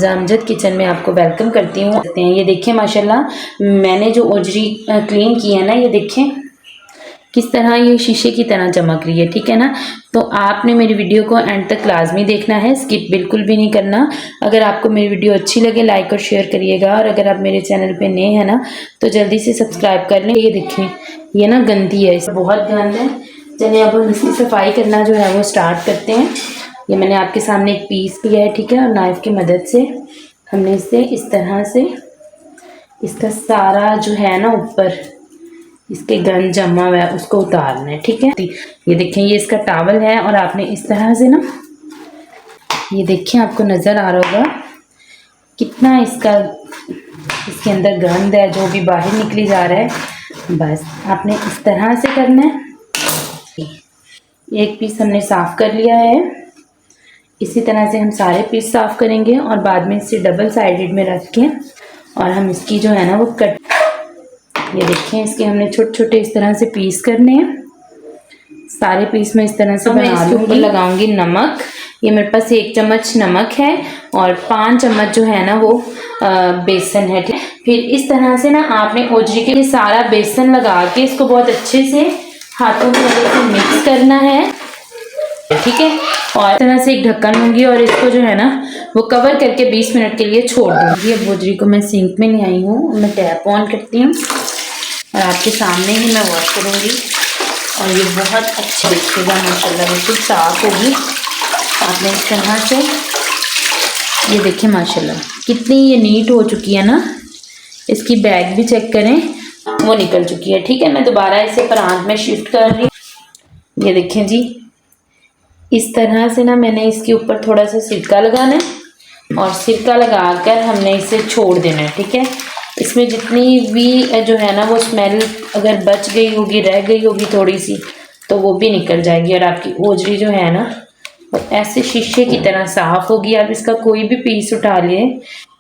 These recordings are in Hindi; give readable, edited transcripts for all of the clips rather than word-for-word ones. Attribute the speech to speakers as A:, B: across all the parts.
A: अमजद किचन में आपको वेलकम करती हूँ। ये देखिए माशाल्लाह मैंने जो ओजरी क्लीन की है ना, ये देखें किस तरह ये शीशे की तरह चमक रही है। ठीक है ना, तो आपने मेरी वीडियो को एंड तक लाजमी देखना है, स्किप बिल्कुल भी नहीं करना। अगर आपको मेरी वीडियो अच्छी लगे लाइक और शेयर करिएगा, और अगर आप मेरे चैनल पे नए हैं ना तो जल्दी से सब्सक्राइब कर लें। ये देखें ये ना गंदी है, इस बहुत गंद है। चलिए अब हम इसकी सफाई करना जो है वो स्टार्ट करते हैं। ये मैंने आपके सामने एक पीस लिया है, ठीक है, और नाइफ की मदद से हमने इसे इस तरह से इसका सारा जो है ना ऊपर इसके गंद जमा हुआ है उसको उतारना है। ठीक है, ये देखें ये इसका टॉवल है, और आपने इस तरह से ना, ये देखें आपको नज़र आ रहा होगा कितना इसके अंदर गंद है जो भी बाहर निकली जा रहा है। बस आपने इस तरह से करना है। एक पीस हमने साफ़ कर लिया है, इसी तरह से हम सारे पीस साफ़ करेंगे और बाद में इसे डबल साइडेड में रख के और हम इसकी जो है ना वो कट, ये देखें इसके हमने छोटे छोटे इस तरह से पीस करने हैं। सारे पीस में इस तरह से बना लूँगी। लगाऊंगी नमक, ये मेरे पास 1 चम्मच नमक है और 5 चम्मच जो है ना वो बेसन है। ठीक, फिर इस तरह से ना आपने ओजरी के सारा बेसन लगा के इसको बहुत अच्छे से हाथों की मदद से मिक्स करना है। ठीक है, और इस तरह से एक ढक्कन लूँगी और इसको जो है ना वो कवर करके 20 मिनट के लिए छोड़ दूँगी। अब ओजरी को मैं सिंक में ले आई हूँ, मैं टैप ऑन करती हूँ और आपके सामने ही मैं वॉश करूँगी और ये बहुत अच्छी दिखेगा माशाल्लाह, बिल्कुल साफ़ होगी। आपने इस तरह से ये देखें माशाल्लाह कितनी ये नीट हो चुकी है ना। इसकी बैग भी चेक करें, वो निकल चुकी है। ठीक है, मैं दोबारा इसे प्रांत में शिफ्ट कर रही हूँ। ये देखें जी, इस तरह से ना मैंने इसके ऊपर थोड़ा सा सिरका लगाना है और सिरका लगाकर हमने इसे छोड़ देना है। ठीक है, इसमें जितनी भी जो है ना वो स्मेल अगर बच गई होगी, रह गई होगी थोड़ी सी, तो वो भी निकल जाएगी और आपकी ओजरी जो है ना वो ऐसे शीशे की तरह साफ़ होगी। आप इसका कोई भी पीस उठा लिए,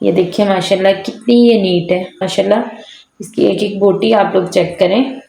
A: ये देखिए माशाल्लाह कितनी ये नीट है माशाल्लाह। इसकी एक एक बोटी आप लोग चेक करें।